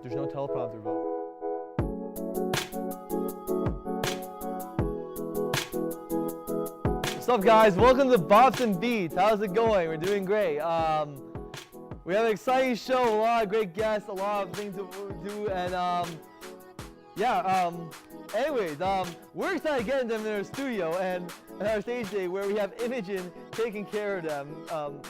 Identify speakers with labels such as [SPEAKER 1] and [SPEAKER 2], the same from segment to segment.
[SPEAKER 1] There's no teleprompter vote. What's up, guys? Welcome to Bops Beats. How's it going? We're doing great. We have an exciting show, a lot of great guests, a lot of things to do, and anyways, we're excited to get them in our studio and our stage day where we have Imogen taking care of them.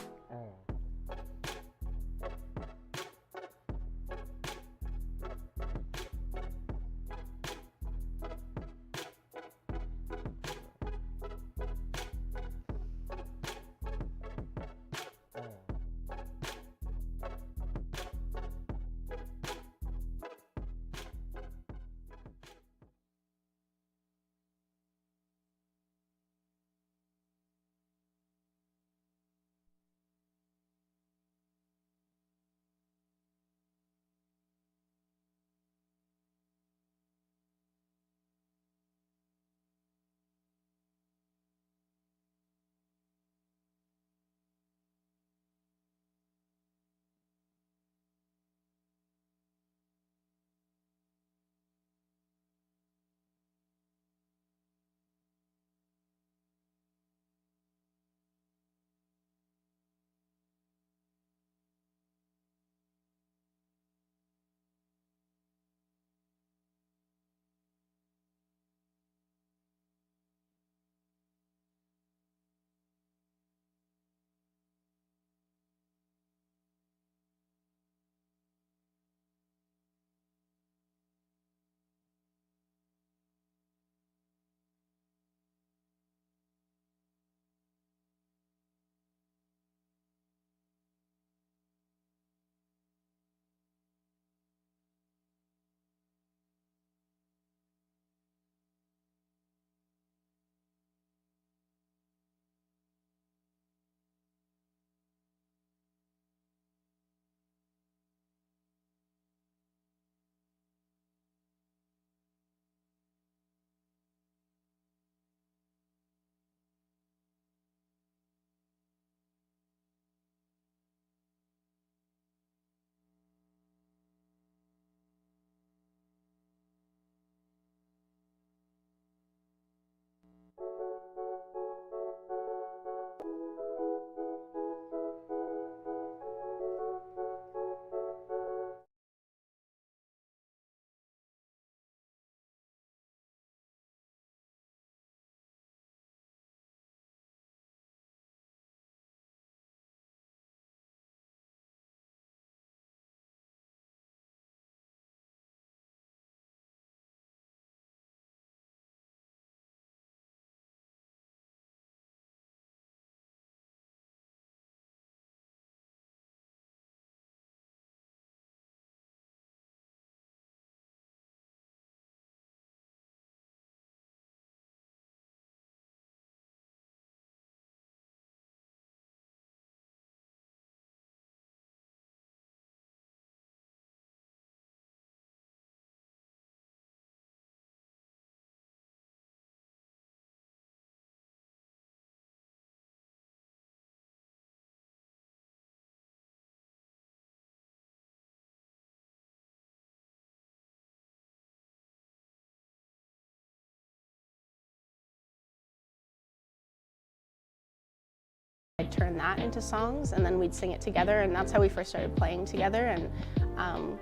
[SPEAKER 2] I'd turn that into songs and then we'd sing it together, and that's how we first started playing together. And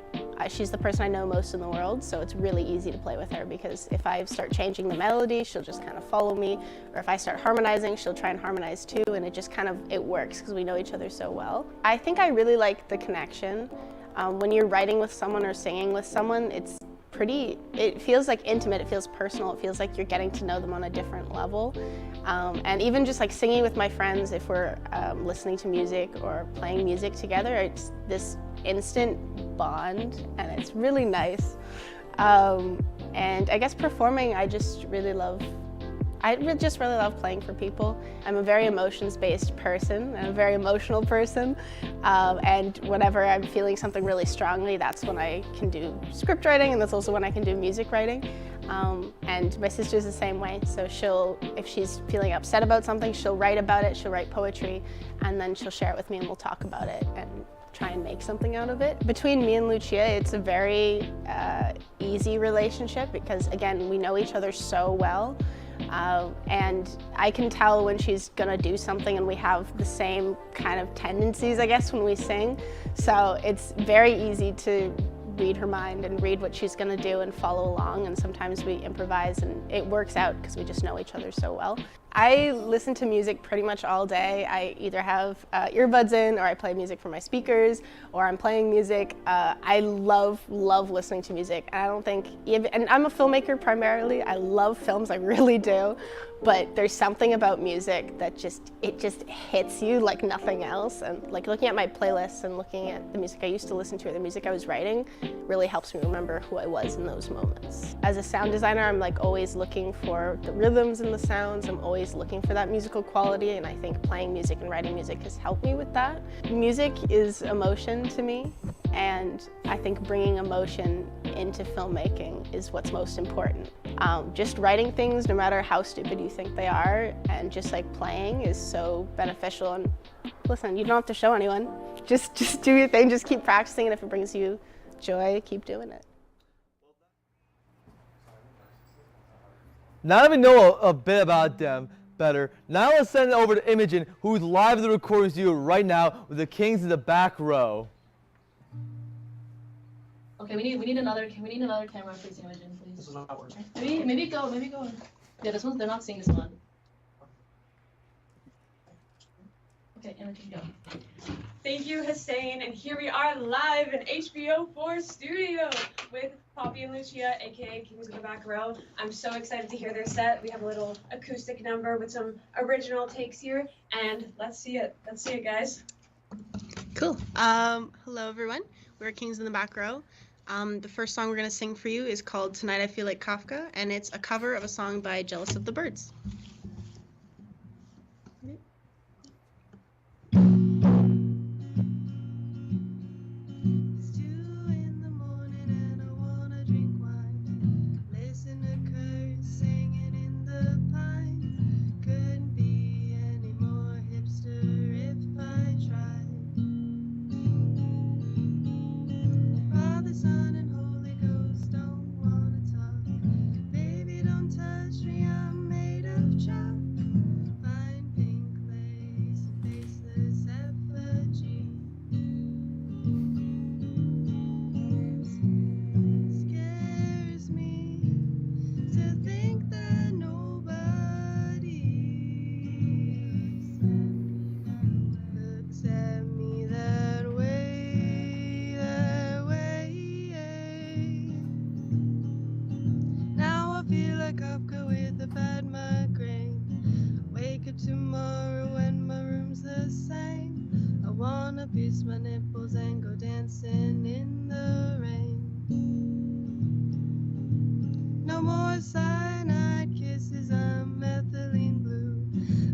[SPEAKER 2] she's the person I know most in the world, so it's really easy to play with her because if I start changing the melody, she'll just kind of follow me, or if I start harmonizing, she'll try and harmonize too, and it just kind of, it works because we know each other so well. I think I really like the connection. When you're writing with someone or singing with someone, it feels like intimate, it feels personal, it feels like you're getting to know them on a different level. And even just like singing with my friends, if we're listening to music or playing music together, it's this instant bond and it's really nice. And I guess performing, I just really love playing for people. I'm a very emotions-based person. I'm a very emotional person. And whenever I'm feeling something really strongly, that's when I can do script writing, and that's also when I can do music writing. And my sister's the same way. So if she's feeling upset about something, she'll write about it, she'll write poetry, and then she'll share it with me and we'll talk about it. And try and make something out of it. Between me and Lucia, it's a very easy relationship because, again, we know each other so well. And I can tell when she's gonna do something, and we have the same kind of tendencies, I guess, when we sing. So it's very easy to read her mind and read what she's gonna do and follow along, and sometimes we improvise and it works out because we just know each other so well. I listen to music pretty much all day. I either have earbuds in, or I play music from my speakers, or I'm playing music. I love listening to music. And I don't think, and I'm a filmmaker primarily. I love films, I really do. But there's something about music that it just hits you like nothing else. And like looking at my playlists and looking at the music I used to listen to, or the music I was writing, really helps me remember who I was in those moments. As a sound designer, I'm like always looking for the rhythms and the sounds. I'm always looking for that musical quality, and I think playing music and writing music has helped me with that. Music is emotion to me, and I think bringing emotion into filmmaking is what's most important. Just writing things, no matter how stupid you think they are, and just like playing is so beneficial. And listen, you don't have to show anyone. Just do your thing, just keep practicing, and if it brings you joy, keep doing it.
[SPEAKER 1] Now that we know a bit about them better, now let's send it over to Imogen, who's live in the recording studio right now with the Kings in the back row.
[SPEAKER 3] Okay, we need another camera facing Imogen, please. This is not working. Maybe go. Yeah, this one's, they're not seeing this one. Okay, Imogen, go.
[SPEAKER 4] Thank you, Hussein, and here we are live in HBO4 studio with Poppy and Lucia, aka Kings of the Back Row. I'm so excited to hear their set. We have a little acoustic number with some original takes here, and let's see it. Let's see it, guys.
[SPEAKER 5] Cool. Hello, everyone. We're Kings in the Back Row. The first song we're going to sing for you is called Tonight I Feel Like Kafka, and it's a cover of a song by Jealous of the Birds. My nipples and go dancing in the rain. No more cyanide kisses, I'm methylene blue.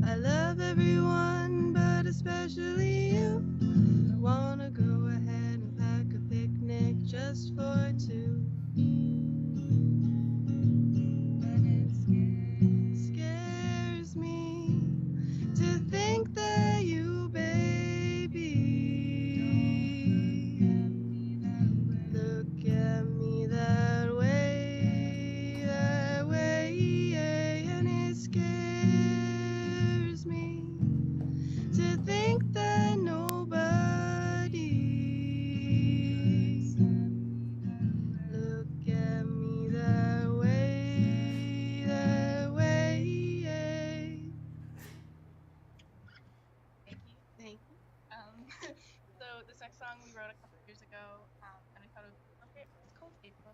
[SPEAKER 5] I love everyone, but especially you. I wanna go ahead and pack a picnic just for two. And it scares me to think that you, baby, so this next song we wrote a couple of years ago, and I thought it was okay. It's called April.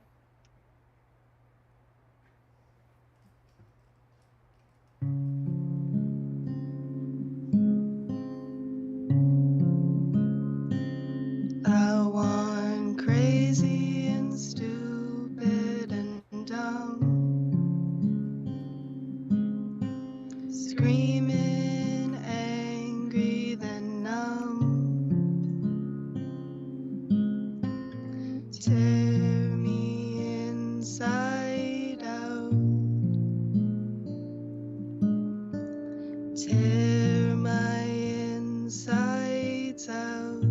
[SPEAKER 5] I want crazy and stupid and dumb, screaming, angry, then numb. Tear me inside out. Tear my insides out.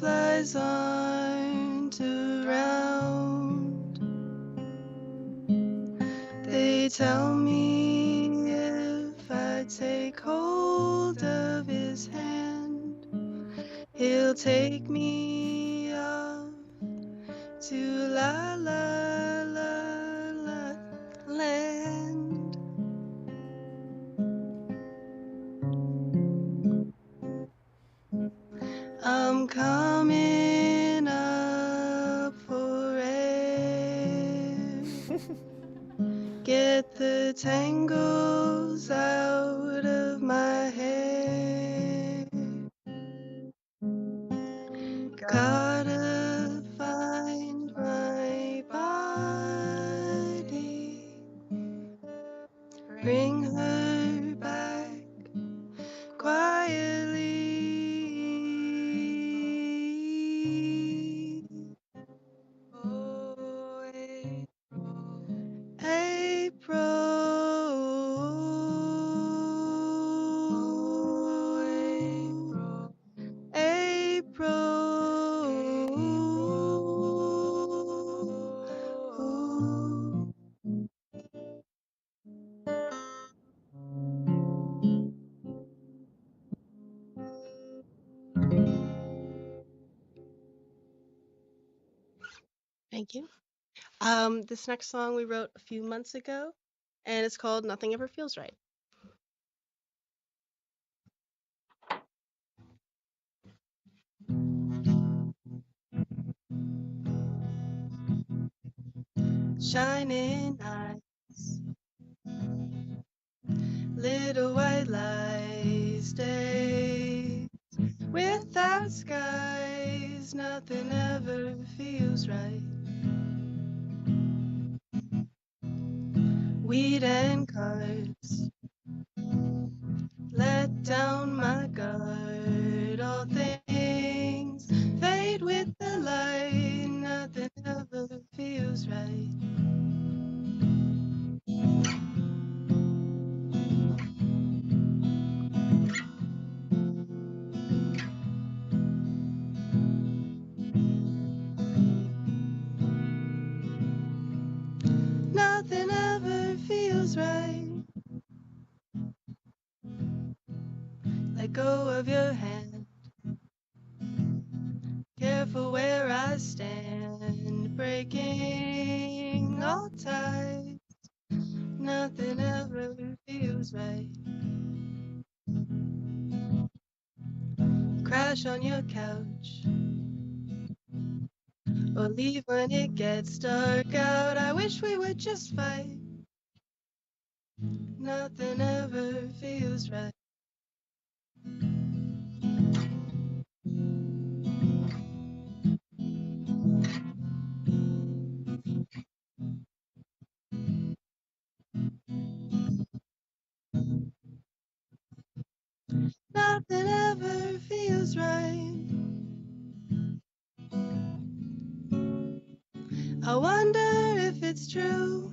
[SPEAKER 5] butterflies aren't around. They tell me if I take hold of his hand, he'll take me off to la la la la land. I'm coming up for air. Get the tangles out of my hair. Gotta find my body, bring her back quietly. Oh, April, April. Thank you. This next song we wrote a few months ago, and it's called Nothing Ever Feels Right. Shining eyes, little white lies, day without skies, nothing ever feels right. Weed and cards, let down my guard, all things fade with the light, nothing ever feels right. Nothing ever feels right. Let go of your hand. Careful where I stand. Breaking all ties. Nothing ever feels right. Crash on your couch. Or leave when it gets dark out. I wish we would just fight. Nothing ever feels right. Nothing ever feels right. I wonder if it's true.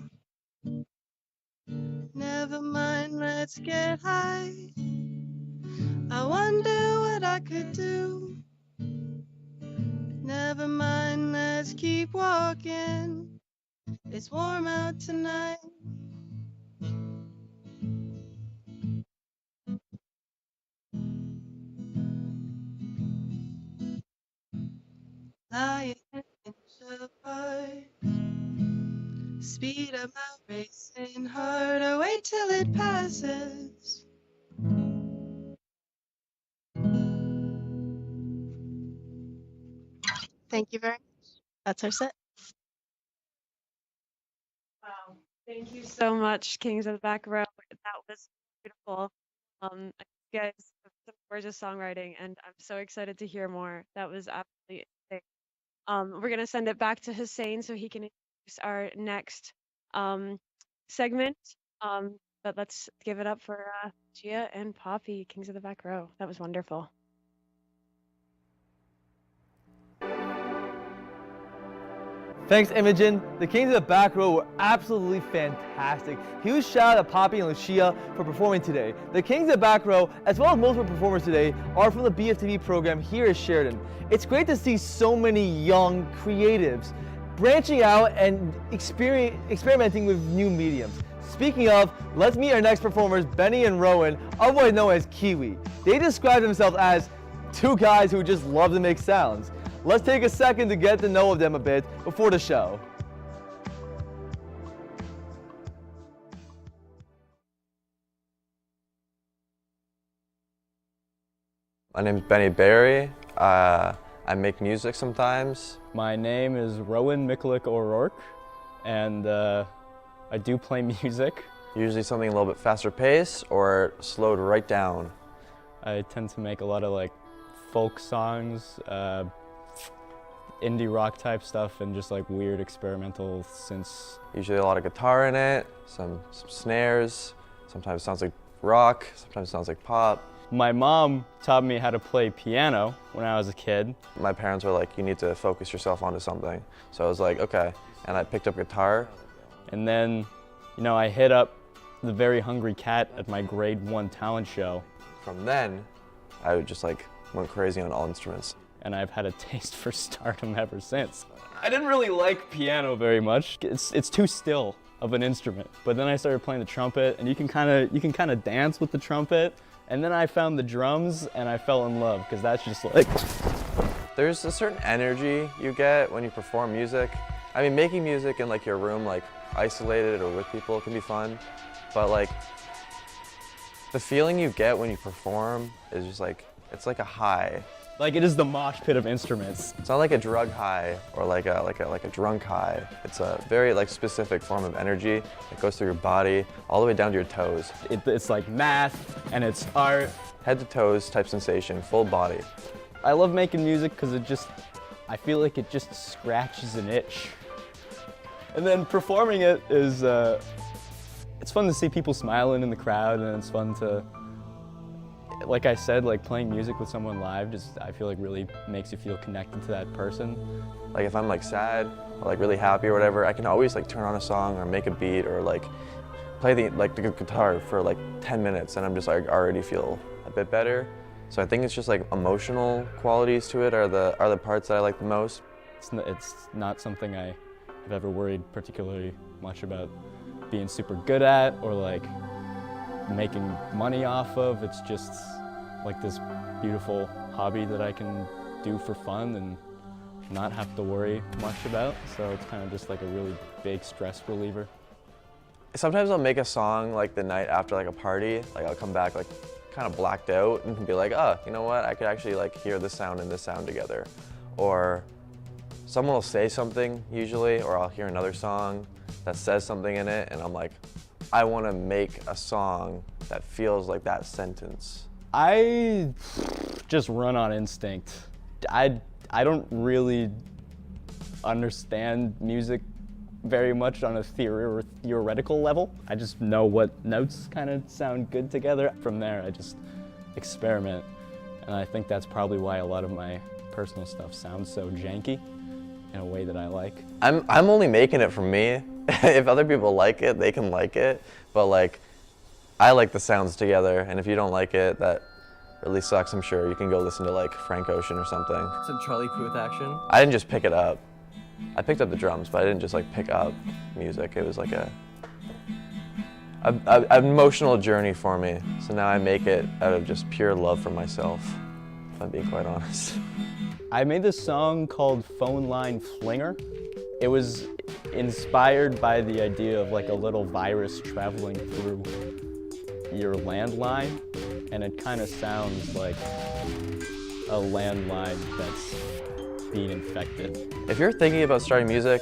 [SPEAKER 5] Never mind, let's get high. I wonder what I could do. Never mind, let's keep walking. It's warm out tonight. Lying inch apart. Speed up my racing heart. I wait till it passes. Thank you very much. That's our set.
[SPEAKER 4] Wow. Thank you so much, Kings of the Back Row. That was beautiful. I think you guys have some gorgeous songwriting, and I'm so excited to hear more. That was absolutely amazing. We're gonna send it back to Hussein so he can introduce our next segment. But let's give it up for Gia and Poppy, Kings of the Back Row. That was wonderful.
[SPEAKER 1] Thanks, Imogen. The Kings of the Back Row were absolutely fantastic. Huge shout out to Poppy and Lucia for performing today. The Kings of the Back Row, as well as most of the performers today, are from the BFTV program here at Sheridan. It's great to see so many young creatives branching out and experimenting with new mediums. Speaking of, let's meet our next performers, Benny and Rowan, otherwise known as Kiwi. They describe themselves as two guys who just love to make sounds. Let's take a second to get to know them a bit before the show.
[SPEAKER 6] My name is Benny Barry. I make music sometimes.
[SPEAKER 7] My name is Rowan Mikulik O'Rourke, and I do play music.
[SPEAKER 6] Usually something a little bit faster pace or slowed right down.
[SPEAKER 7] I tend to make a lot of like folk songs, indie rock type stuff, and just like weird experimental synths.
[SPEAKER 6] Usually a lot of guitar in it, some snares. Sometimes it sounds like rock, sometimes it sounds like pop.
[SPEAKER 7] My mom taught me how to play piano when I was a kid.
[SPEAKER 6] My parents were like, you need to focus yourself onto something. So I was like, okay. And I picked up guitar.
[SPEAKER 7] And then, you know, I hit up the Very Hungry Cat at my grade 1 talent show.
[SPEAKER 6] From then, I would just like went crazy on all instruments.
[SPEAKER 7] And I've had a taste for stardom ever since. I didn't really like piano very much. It's too still of an instrument. But then I started playing the trumpet, and you can kind of dance with the trumpet. And then I found the drums, and I fell in love, because that's just like...
[SPEAKER 6] There's a certain energy you get when you perform music. I mean, making music in like your room, like isolated or with people, can be fun. But like, the feeling you get when you perform is just like, it's like a high.
[SPEAKER 7] Like, it is the mosh pit of instruments.
[SPEAKER 6] It's not like a drug high or like a drunk high. It's a very like specific form of energy that goes through your body all the way down to your toes.
[SPEAKER 7] It's like math, and it's art.
[SPEAKER 6] Head to toes type sensation, full body.
[SPEAKER 7] I love making music because I feel like it just scratches an itch. And then performing it is, it's fun to see people smiling in the crowd, and it's fun to, like I said, like playing music with someone live just, I feel like really makes you feel connected to that person.
[SPEAKER 6] Like if I'm like sad or like really happy or whatever, I can always like turn on a song or make a beat or like play the guitar for like 10 minutes and I'm just like already feel a bit better. So I think it's just like emotional qualities to it are the parts that I like the most.
[SPEAKER 7] It's not something I've ever worried particularly much about being super good at or like making money off of. It's just like this beautiful hobby that I can do for fun and not have to worry much about. So it's kind of just like a really big stress reliever.
[SPEAKER 6] Sometimes I'll make a song like the night after like a party. Like I'll come back like kind of blacked out and be like, oh, you know what? I could actually like hear this sound and this sound together. Or someone will say something usually, or I'll hear another song that says something in it and I'm like, I want to make a song that feels like that sentence.
[SPEAKER 7] I just run on instinct. I don't really understand music very much on a theoretical level. I just know what notes kind of sound good together. From there, I just experiment. And I think that's probably why a lot of my personal stuff sounds so janky in a way that I like.
[SPEAKER 6] I'm only making it for me. If other people like it, they can like it. But like, I like the sounds together, and if you don't like it, that really sucks, I'm sure. You can go listen to like Frank Ocean or something.
[SPEAKER 8] Some Charlie Puth action.
[SPEAKER 6] I didn't just pick it up. I picked up the drums, but I didn't just like pick up music. It was like an emotional journey for me. So now I make it out of just pure love for myself, if I'm being quite honest.
[SPEAKER 7] I made this song called Phone Line Flinger. It was inspired by the idea of like a little virus traveling through your landline, and it kind of sounds like a landline that's being infected.
[SPEAKER 6] If you're thinking about starting music,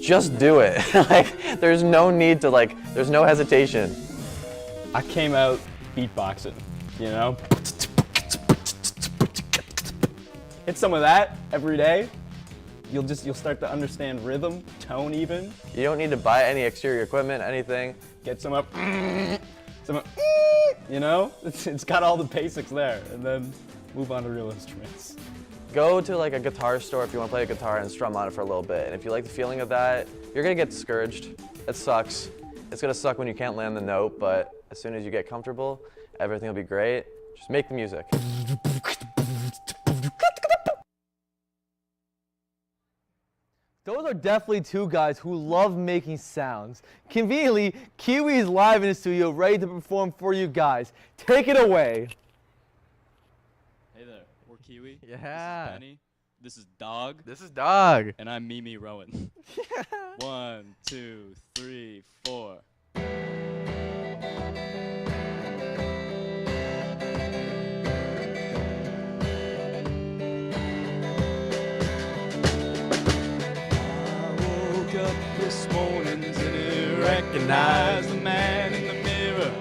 [SPEAKER 6] just do it. Like, there's no need to like, there's no hesitation.
[SPEAKER 7] I came out beatboxing, you know? Hit some of that every day. You'll start to understand rhythm, tone even.
[SPEAKER 6] You don't need to buy any exterior equipment, anything.
[SPEAKER 7] Get some up, you know? It's got all the basics there, and then move on to real instruments.
[SPEAKER 6] go to like a guitar store if you want to play a guitar and strum on it for a little bit. And if you like the feeling of that, you're gonna get discouraged. It sucks. It's gonna suck when you can't land the note, but as soon as you get comfortable, everything will be great. Just make the music.
[SPEAKER 1] Those are definitely two guys who love making sounds. Conveniently, Kiwi is live in the studio, ready to perform for you guys. Take it away.
[SPEAKER 7] Hey there, we're Kiwi.
[SPEAKER 8] Yeah.
[SPEAKER 7] This is Benny. This is Dog.
[SPEAKER 8] This is Dog.
[SPEAKER 7] And I'm Mimi Rowan. 1, 2, 3, 4. This morning didn't recognize the man in the mirror.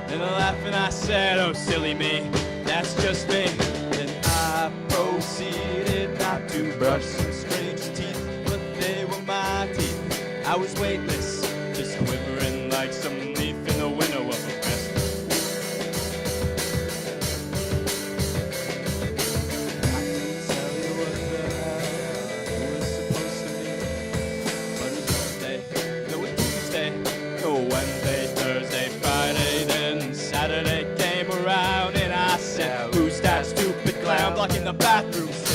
[SPEAKER 7] And laughing I said, oh silly me, that's just me. Then I proceeded not to brush some strange teeth, but they were my teeth. I was weightless, just quivering like some leaf in the window of a rest. I couldn't tell you what the hell it was supposed to be. But it was Monday, no it Tuesday, no Wednesday, Thursday, Friday, then Saturday came around and I said, who's that stupid clown blocking the bathroom sink?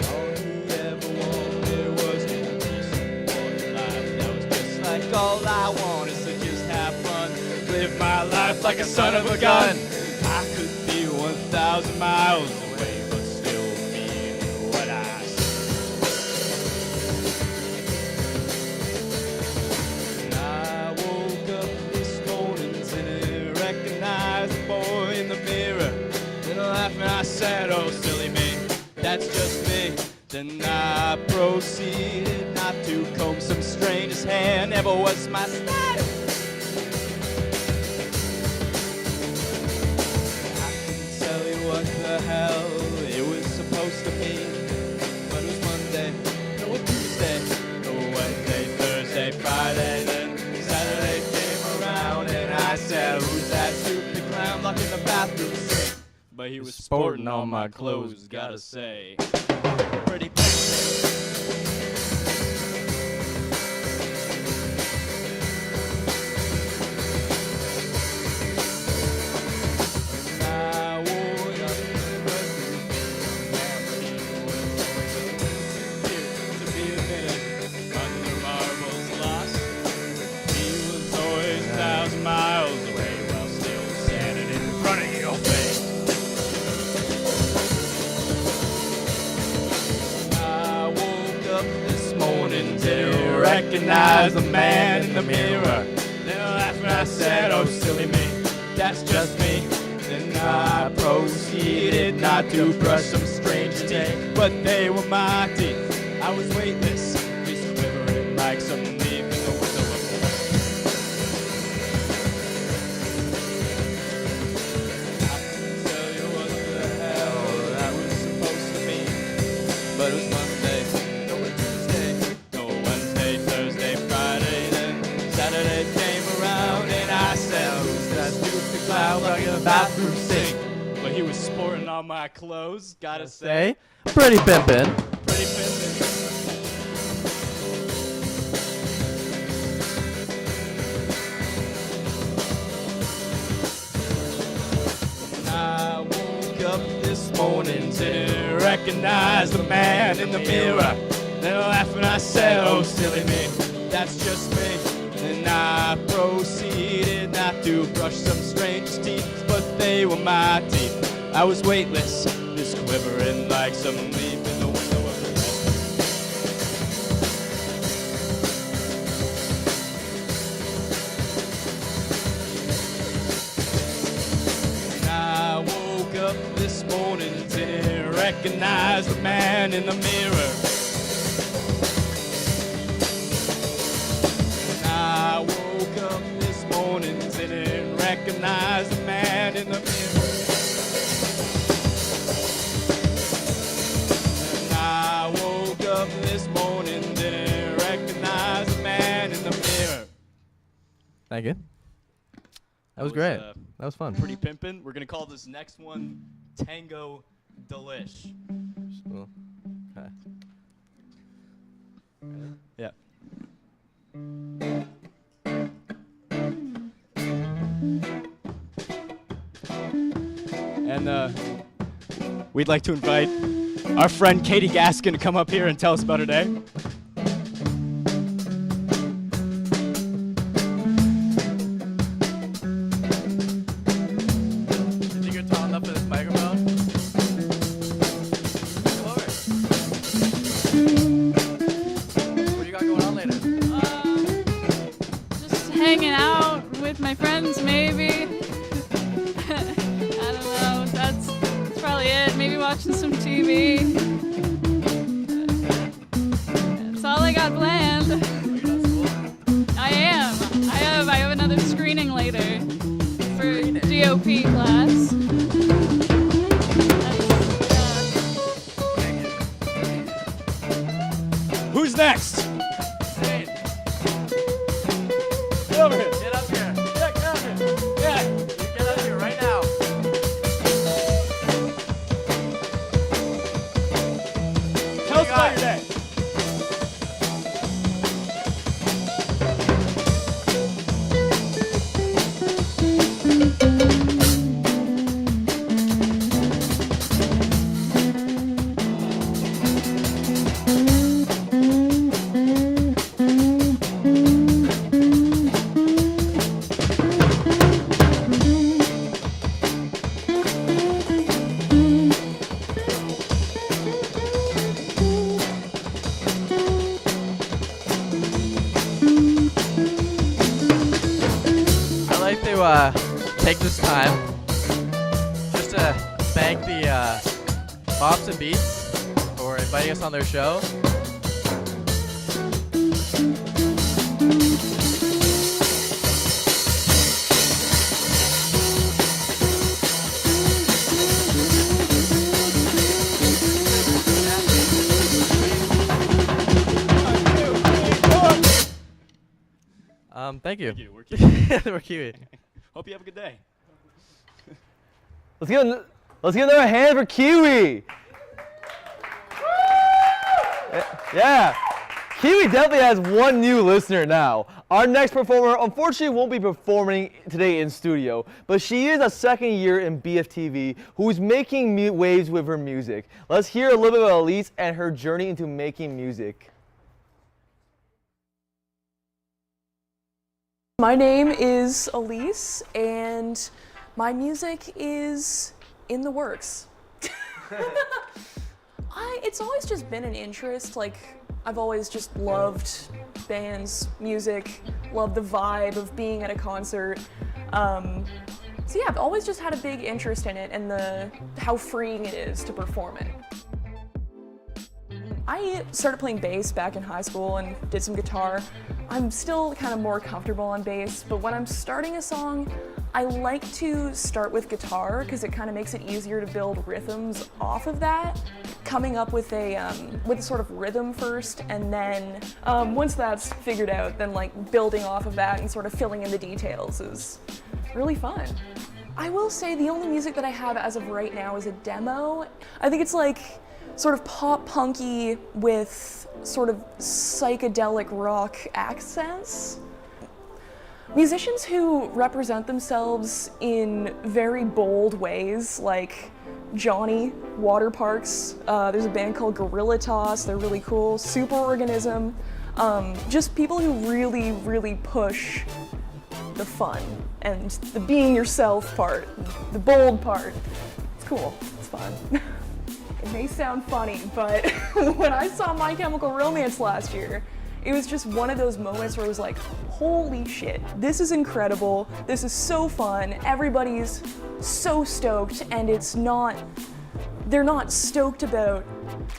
[SPEAKER 7] All he ever wanted was a decent boy life. That was just like all I wanted, so just have fun, live my life like a son of a gun. I could be 1,000 miles away, but still mean what I say. And I woke up this morning and recognized the boy in the mirror. Then laughing I said, oh silly me, that's just me. Then I proceeded not to comb some stranger's hair, never was my style. I couldn't tell you what the hell it was supposed to mean, but it was Monday, no Tuesday, no Wednesday, Thursday, Friday, then Saturday came around and I said, who's that stupid clown locking the bathroom sink? But he was sporting all my clothes, gotta say. Pretty miles away while still standing in front of your face. I woke up this morning to recognize the man in the mirror. Then after I said, oh silly me, that's just me. Then I proceeded not to brush some strange teeth, but they were my teeth. I was weightless, just quivering like some leaf in the window of a but it was Monday, no Tuesday, no Wednesday, Thursday, Friday, then Saturday came around and I said, who's that stupid clown like a bathroom sink? But he was sporting all my clothes, gotta say,
[SPEAKER 8] pretty pimpin'.
[SPEAKER 7] pretty pimpin'. I woke up this morning to recognize the man in the mirror. Then laughing I said, oh silly me, that's just me. Then I proceeded not to brush some strange teeth, but they were my teeth. I was weightless, just quivering like some leaf in the window of the I woke up this morning to recognize the man in the mirror. I woke up this morning to recognize the man in the mirror. I woke up this morning to recognize the man in the mirror.
[SPEAKER 8] Thank you. That was great. That was fun.
[SPEAKER 7] Pretty pimpin'. We're gonna call this next one Tango Delish.
[SPEAKER 8] Cool. Okay.
[SPEAKER 7] Yeah. And we'd like to invite our friend Katie Gaskin to come up here and tell us about her day.
[SPEAKER 8] You think you're tall enough for this microphone? Come over. What do you got going on later?
[SPEAKER 9] Just hanging out with my friends, maybe. I don't know. That's probably it. Maybe watching some TV. That's all I got planned. I have another screening later for GOP class.
[SPEAKER 7] Who's next?
[SPEAKER 8] Hey,
[SPEAKER 7] Get over here.
[SPEAKER 8] get up here.
[SPEAKER 7] Yeah, get over here. Yeah.
[SPEAKER 8] You get up here right now.
[SPEAKER 7] Tell us about your day.
[SPEAKER 8] I'd like to take this time just to thank the Bops Beats for inviting us on their show. Thank you.
[SPEAKER 7] Thank you. We're Kiwi.
[SPEAKER 8] We're Kiwi.
[SPEAKER 7] Hope you have a good day.
[SPEAKER 1] Let's give another hand for Kiwi. Yeah. Kiwi definitely has one new listener now. Our next performer unfortunately won't be performing today in studio, but she is a second year in BFTV who's making waves with her music. Let's hear a little bit about Elise and her journey into making music.
[SPEAKER 10] My name is Elise, and my music is in the works. It's always just been an interest. Like, I've always just loved bands, music, loved the vibe of being at a concert. So yeah, I've always just had a big interest in it and how freeing it is to perform it. I started playing bass back in high school and did some guitar. I'm still kind of more comfortable on bass, but when I'm starting a song, I like to start with guitar because it kind of makes it easier to build rhythms off of that. Coming up with a sort of rhythm first, and then once that's figured out, then like building off of that and sort of filling in the details is really fun. I will say the only music that I have as of right now is a demo. I think it's like sort of pop punky with sort of psychedelic rock accents. Musicians who represent themselves in very bold ways, like Johnny, Water Parks, there's a band called Gorilla Toss, they're really cool, Superorganism, just people who really, really push the fun and the being yourself part, the bold part. It's cool, it's fun. It may sound funny, but when I saw My Chemical Romance last year, it was just one of those moments where it was like, holy shit, this is incredible, this is so fun, everybody's so stoked, and they're not stoked about,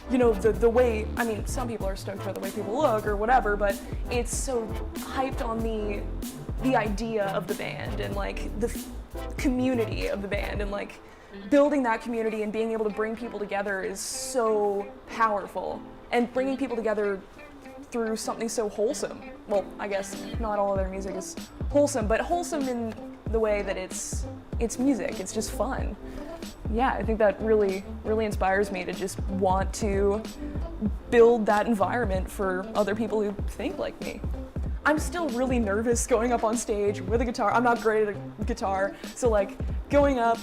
[SPEAKER 10] you know, the way, I mean, some people are stoked about the way people look or whatever, but it's so hyped on the idea of the band and like the community of the band, and like building that community and being able to bring people together is so powerful, and bringing people together through something so wholesome. Well, I guess not all of their music is wholesome, but wholesome in the way that it's music, it's just fun. Yeah, I think that really inspires me to just want to build that environment for other people who think like me. I'm still really nervous going up on stage with a guitar. I'm not great at a guitar, so like going up,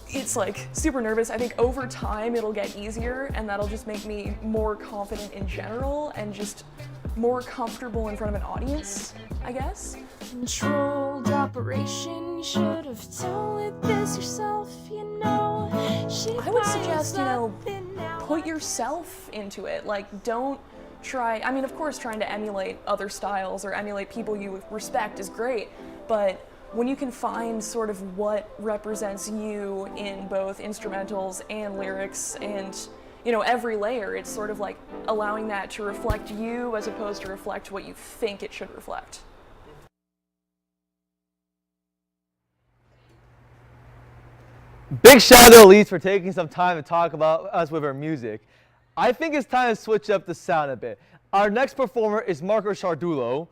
[SPEAKER 10] it's like super nervous. I think over time it'll get easier, and that'll just make me more confident in general and just more comfortable in front of an audience, I guess.
[SPEAKER 11] Controlled operation, you should have told it this yourself, you know.
[SPEAKER 10] I would suggest, put yourself into it. Like, don't try, I mean, of course, trying to emulate other styles or emulate people you respect is great, but when you can find sort of what represents you in both instrumentals and lyrics and, every layer, it's sort of like allowing that to reflect you as opposed to reflect what you think it should reflect.
[SPEAKER 1] Big shout out to Elise for taking some time to talk about us with her music. I think it's time to switch up the sound a bit. Our next performer is Marco Chardulo,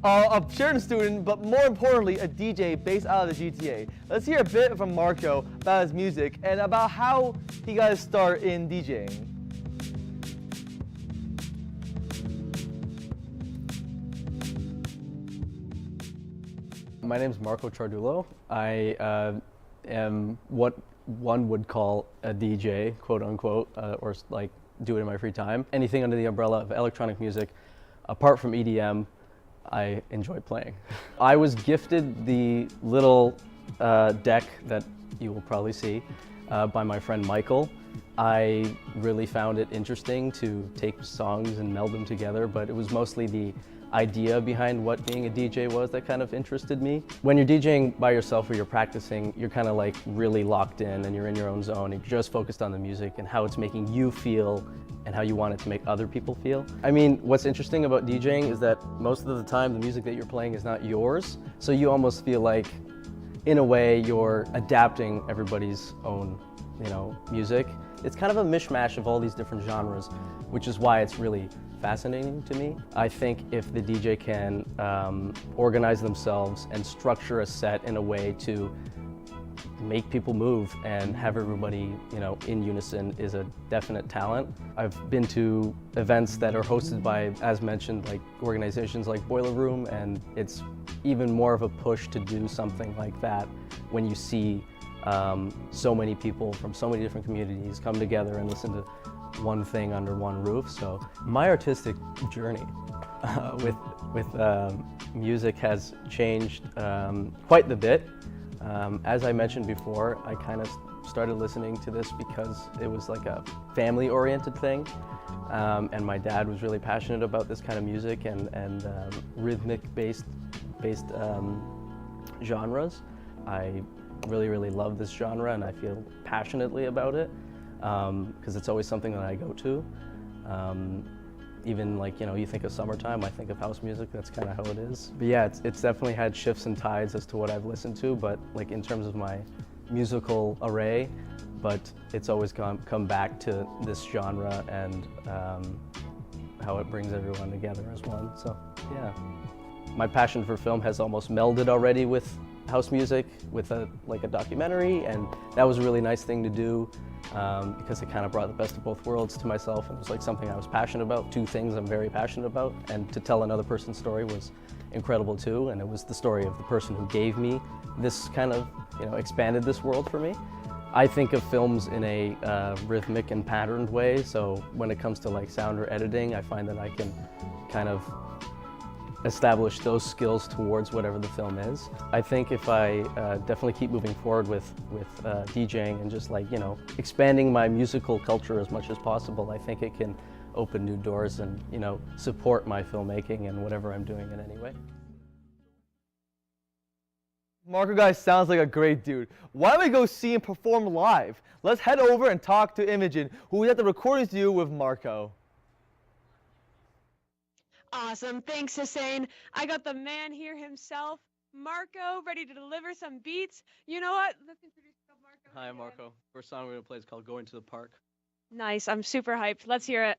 [SPEAKER 1] a Sheridan student, but more importantly, a DJ based out of the GTA. Let's hear a bit from Marco about his music and about how he got his start in DJing.
[SPEAKER 12] My name is Marco Chardulo. I am what one would call a DJ, quote unquote, or like do it in my free time. Anything under the umbrella of electronic music, apart from EDM, I enjoy playing. I was gifted the little deck that you will probably see by my friend Michael. I really found it interesting to take songs and meld them together, but it was mostly the idea behind what being a DJ was that kind of interested me. When you're DJing by yourself or you're practicing, you're kind of like really locked in and you're in your own zone. You're just focused on the music and how it's making you feel and how you want it to make other people feel. I mean, what's interesting about DJing is that most of the time the music that you're playing is not yours, so you almost feel like, in a way, you're adapting everybody's own, music. It's kind of a mishmash of all these different genres, which is why it's really fascinating to me. I think if the DJ can organize themselves and structure a set in a way to make people move and have everybody, in unison is a definite talent. I've been to events that are hosted by, as mentioned, like organizations like Boiler Room, and it's even more of a push to do something like that when you see so many people from so many different communities come together and listen to one thing under one roof. So my artistic journey with music has changed quite the bit. As I mentioned before, I kind of started listening to this because it was like a family-oriented thing, and my dad was really passionate about this kind of music and rhythmic-based genres. I really love this genre, and I feel passionately about it because it's always something that I go to. Even like, you think of summertime, I think of house music, that's kind of how it is. But yeah, it's definitely had shifts and tides as to what I've listened to, but like in terms of my musical array, but it's always come back to this genre and how it brings everyone together as one, so yeah. My passion for film has almost melded already with house music, with a documentary, and that was a really nice thing to do. Because it kind of brought the best of both worlds to myself, and it was like something I was passionate about, two things I'm very passionate about, and to tell another person's story was incredible too, and it was the story of the person who gave me this kind of, expanded this world for me. I think of films in a rhythmic and patterned way, so when it comes to like sound or editing, I find that I can kind of establish those skills towards whatever the film is. I think if I definitely keep moving forward with DJing and just like, expanding my musical culture as much as possible, I think it can open new doors and, support my filmmaking and whatever I'm doing in any way.
[SPEAKER 1] Marco, guys, sounds like a great dude. Why don't we go see him perform live? Let's head over and talk to Imogen, who was at the recording studio with Marco.
[SPEAKER 4] Awesome. Thanks, Hussein. I got the man here himself, Marco, ready to deliver some beats. You know what? Let's introduce Marco.
[SPEAKER 12] Hi, Marco. First song we're going to play is called Going to the Park.
[SPEAKER 4] Nice. I'm super hyped. Let's hear it.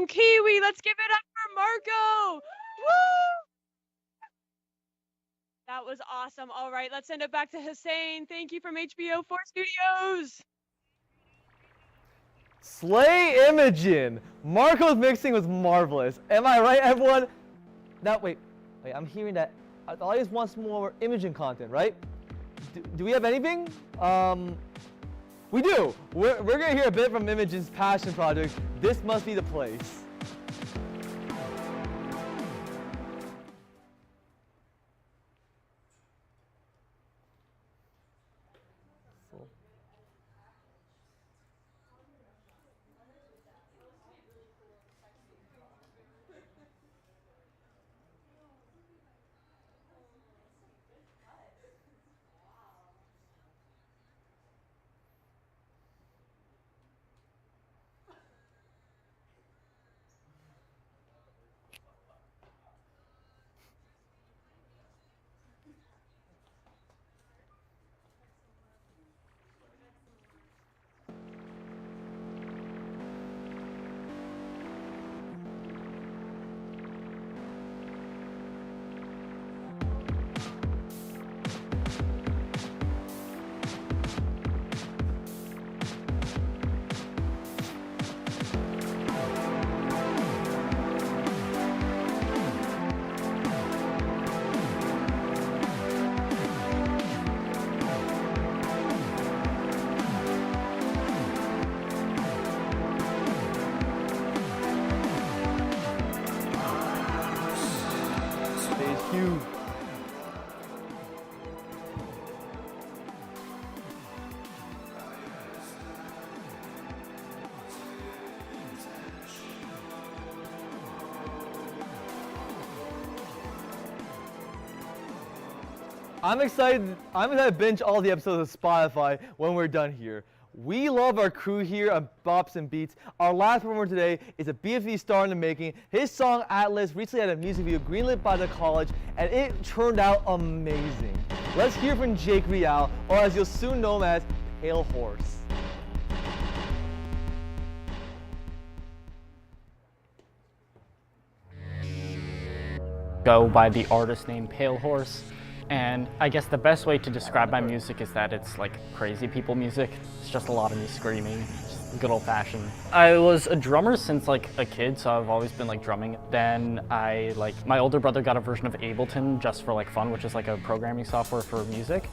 [SPEAKER 4] from Kiwi. Let's give it up for Marco. Woo! That was awesome. All right, let's send it back to Hussein. Thank you from HBO4 Studios.
[SPEAKER 1] Slay Imogen! Marco's mixing was marvelous. Am I right, everyone? Now, wait, I'm hearing that the audience wants more Imogen content, right? Do we have anything? We do. We're gonna hear a bit from Imogen's passion project. This must be the place. Huge. I'm excited to binge all the episodes of Spotify when we're done here. We love our crew here at Bops and Beats. Our last performer today is a BFD star in the making. His song Atlas recently had a music video greenlit by the college, and it turned out amazing. Let's hear from Jake Rial, or as you'll soon know him as, Pale Horse.
[SPEAKER 13] Go by the artist name Pale Horse. And I guess the best way to describe my music is that it's like crazy people music. It's just a lot of me screaming, just good old fashioned. I was a drummer since like a kid, so I've always been like drumming. Then my older brother got a version of Ableton just for like fun, which is like a programming software for music.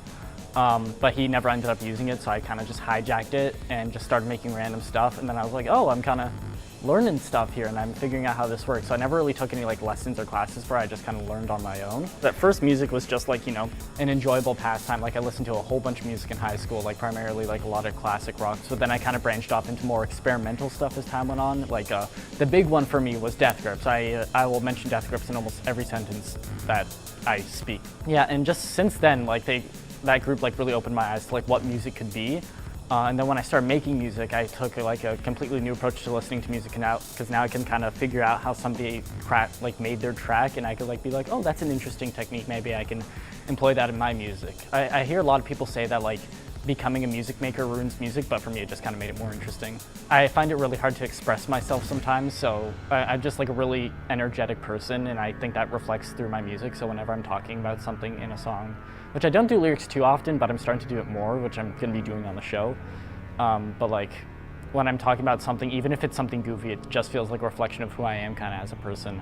[SPEAKER 13] But he never ended up using it, so I kind of just hijacked it and just started making random stuff. And then I was like, oh, I'm kind of learning stuff here and I'm figuring out how this works. So I never really took any like lessons or classes for it. I just kind of learned on my own. At first music was just like, you know, an enjoyable pastime. Like I listened to a whole bunch of music in high school, like primarily like a lot of classic rock. So then I kind of branched off into more experimental stuff as time went on. Like the big one for me was death grips. I will mention death grips in almost every sentence that I speak. Yeah, and just since then, like that group like really opened my eyes to like what music could be. And then when I started making music, I took like a completely new approach to listening to music, and because now I can kind of figure out how somebody made their track, and I could like be like, oh, that's an interesting technique. Maybe I can employ that in my music. I hear a lot of people say that like becoming a music maker ruins music, but for me, it just kind of made it more interesting. I find it really hard to express myself sometimes, so I'm just like a really energetic person, and I think that reflects through my music. So whenever I'm talking about something in a song, which I don't do lyrics too often, but I'm starting to do it more, which I'm going to be doing on the show. But like when I'm talking about something, even if it's something goofy, it just feels like a reflection of who I am kind of as a person.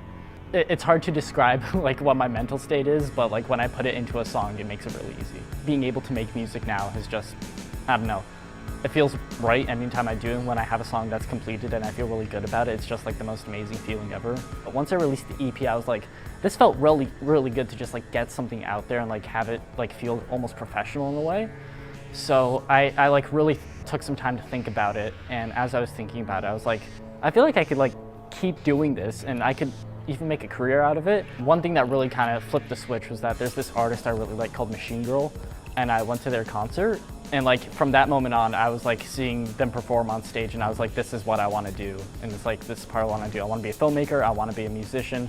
[SPEAKER 13] It's hard to describe like what my mental state is, but like when I put it into a song, it makes it really easy. Being able to make music now is just, I don't know, it feels right anytime I do, and when I have a song that's completed and I feel really good about it, it's just like the most amazing feeling ever. But once I released the EP, I was like, this felt really, really good to just like get something out there and like have it like feel almost professional in a way. So I like really took some time to think about it, and as I was thinking about it, I was like, I feel like I could like keep doing this and I could even make a career out of it. One thing that really kind of flipped the switch was that there's this artist I really like called Machine Girl, and I went to their concert, and like from that moment on, I was like seeing them perform on stage, and I was like, this is what I want to do, and it's like this is part I want to do. I want to be a filmmaker, I want to be a musician.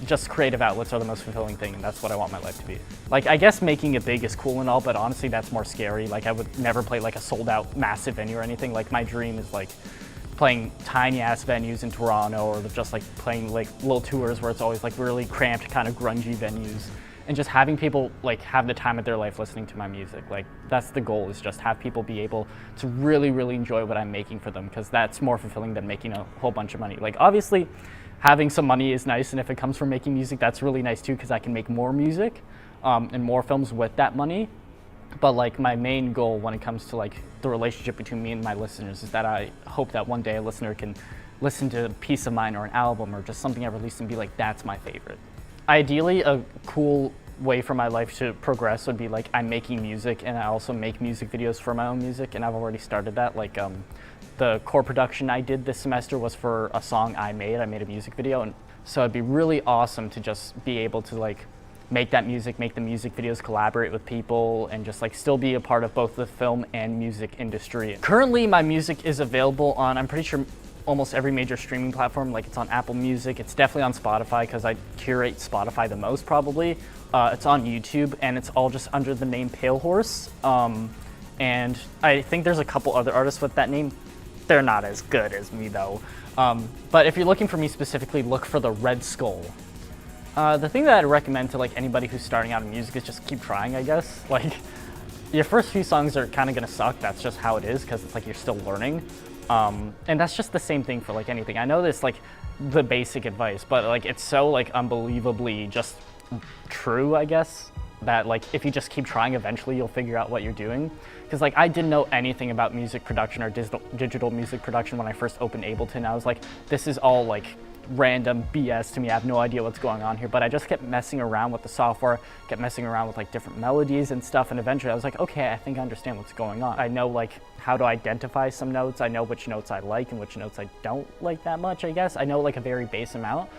[SPEAKER 13] Just creative outlets are the most fulfilling thing, and that's what I want my life to be. Like, I guess making it big is cool and all, but honestly that's more scary. Like I would never play like a sold out massive venue or anything. Like my dream is like playing tiny ass venues in Toronto, or just like playing like little tours where it's always like really cramped kind of grungy venues, and just having people like have the time of their life listening to my music. Like that's the goal, is just have people be able to really enjoy what I'm making for them, because that's more fulfilling than making a whole bunch of money. Like obviously having some money is nice, and if it comes from making music, that's really nice too, because I can make more music and more films with that money. But like my main goal when it comes to like the relationship between me and my listeners is that I hope that one day a listener can listen to a piece of mine or an album or just something I released and be like, that's my favorite. Ideally, a cool way for my life to progress would be like I'm making music, and I also make music videos for my own music, and I've already started that. Like the core production I did this semester was for a song I made a music video, and so it'd be really awesome to just be able to like make that music, make the music videos, collaborate with people, and just like still be a part of both the film and music industry. Currently, my music is available on, I'm pretty sure, almost every major streaming platform. Like it's on Apple Music, it's definitely on Spotify because I curate Spotify the most probably. It's on YouTube, and it's all just under the name Pale Horse. And I think there's a couple other artists with that name. They're not as good as me though. But if you're looking for me specifically, look for the Red Skull. The thing that I'd recommend to like anybody who's starting out in music is just keep trying, I guess. Like your first few songs are kind of gonna suck. That's just how it is, because it's like you're still learning. And that's just the same thing for like anything. I know this like the basic advice, but like it's so like unbelievably just true, I guess, that like if you just keep trying, eventually you'll figure out what you're doing. Because like I didn't know anything about music production or digital music production when I first opened Ableton. I was like, this is all like random BS to me. I have no idea what's going on here, but I just kept messing around with the software, kept messing around with like different melodies and stuff, and eventually I was like, okay, I think I understand what's going on. I know like how to identify some notes. I know which notes I like and which notes I don't like that much, I guess. I know like a very base amount,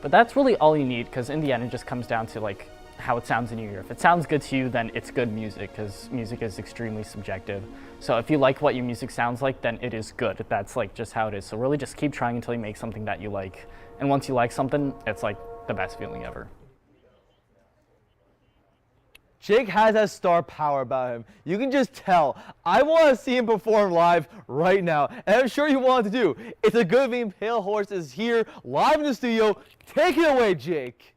[SPEAKER 13] but that's really all you need, because in the end it just comes down to like how it sounds in your ear. If it sounds good to you, then it's good music, because music is extremely subjective. So if you like what your music sounds like, then it is good. That's like just how it is. So really just keep trying until you make something that you like. And once you like something, it's like the best feeling ever.
[SPEAKER 1] Jake has that star power about him. You can just tell. I want to see him perform live right now, and I'm sure you want to do. It's a good thing Pale Horse is here live in the studio. Take it away, Jake.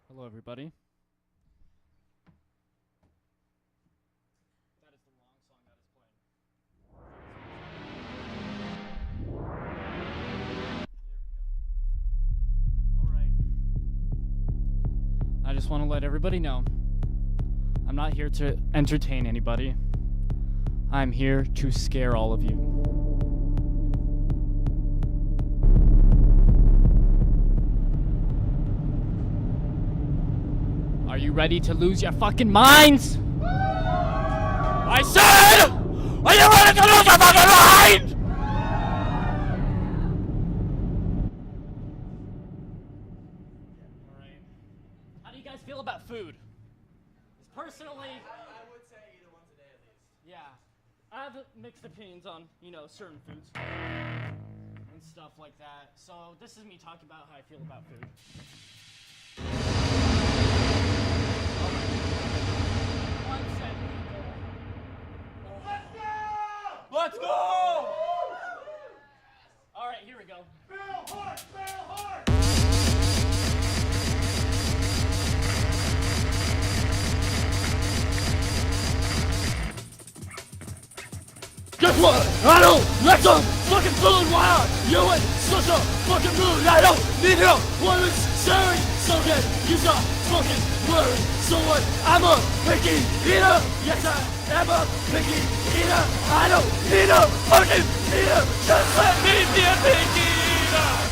[SPEAKER 13] Hello, everybody. That is the wrong song that is playing. All right. I just want to let everybody know, I'm not here to entertain anybody. I'm here to scare all of you. Are you ready to lose your fucking minds? I said! Are you ready to lose your fucking minds? Alright. How do you guys feel about food? Personally, I would say eat it once a day at least. Yeah. I have mixed opinions on, you know, certain foods and stuff like that. So this is me talking about how I feel about food. Let's go! All right, here we go. Guess what? I don't like some fucking food. Why are you in such a fucking mood? I don't need help. What is sharing? So good. You stop fucking worrying. So what? I'm a picky eater. Yes, I am a picky eater. I don't need a fucking eater. Just let me be a picky eater.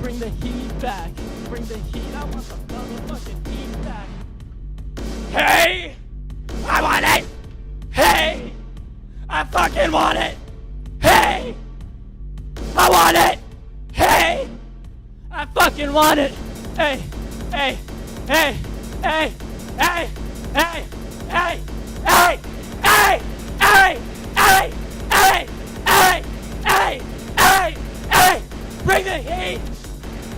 [SPEAKER 14] Bring the heat back. Bring the heat. I want the motherfucking heat back. Hey! I want it! Hey! I fucking want it! Hey! I want it! Hey! I fucking want it! Hey! Hey! Hey! Hey! Hey! Hey! Hey! Hey! Hey! Hey! Hey! Hey! Hey! Hey! Hey! Hey! Bring the heat!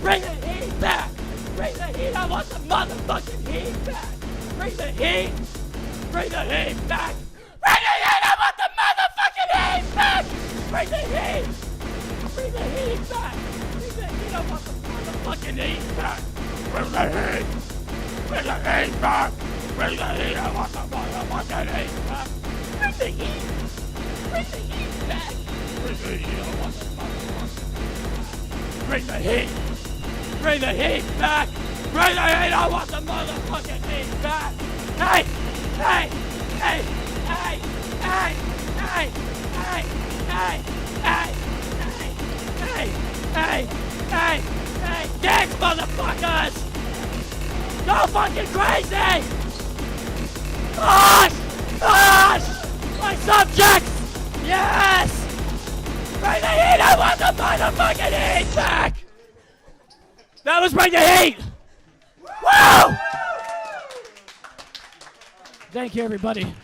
[SPEAKER 14] Bring the heat back! Bring the heat! I want the motherfucking heat back! Bring the heat! Bring the heat back! Bring the heat! I want the motherfucking heat back! Bring the heat! Bring the heat back! Bring the heat! I want the motherfucking heat back! Bring the heat! Bring the heat back! Bring the heat! I want the motherfucking heat back! Bring the heat! Bring the heat back! Bring the heat! I want the motherfucking Bring the heat! Bring the heat back! Bring the heat! I want the motherfucking heat back! Hey! Hey! Hey! Hey! Hey! Hey! Hey! Hey! Hey! Hey! Hey! Hey! Hey! Dance, motherfuckers! Go fucking crazy! Gosh! Gosh! My subjects! Yes! Bring the heat! I want the motherfucking heat back! That was Bring the Heat! Woo! Thank you, everybody.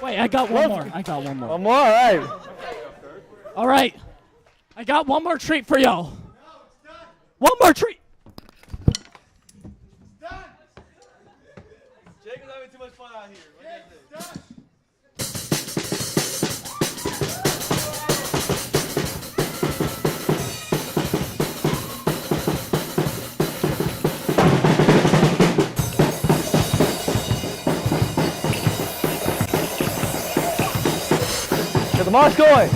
[SPEAKER 14] Wait, I got one more.
[SPEAKER 1] One more, all right.
[SPEAKER 14] All right. I got one more treat for y'all. One more treat.
[SPEAKER 1] Jacob's having too much fun out here. Get the march going.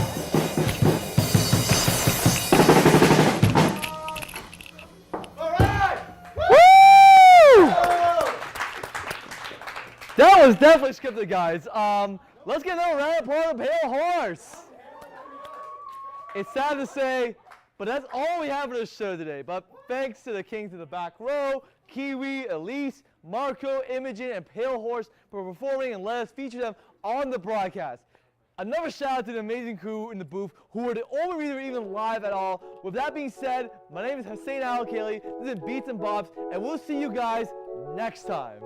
[SPEAKER 1] That was definitely scripted, guys. Let's get another round of applause for the Pale Horse. It's sad to say, but that's all we have for this show today. But thanks to the Kings of the Back Row, Kiwi, Elise, Marco, Imogen, and Pale Horse for performing and let us feature them on the broadcast. Another shout out to the amazing crew in the booth who were the only reason we're even live at all. With that being said, my name is Hussein Al-Khalili. This is Beats and Bops, and we'll see you guys next time.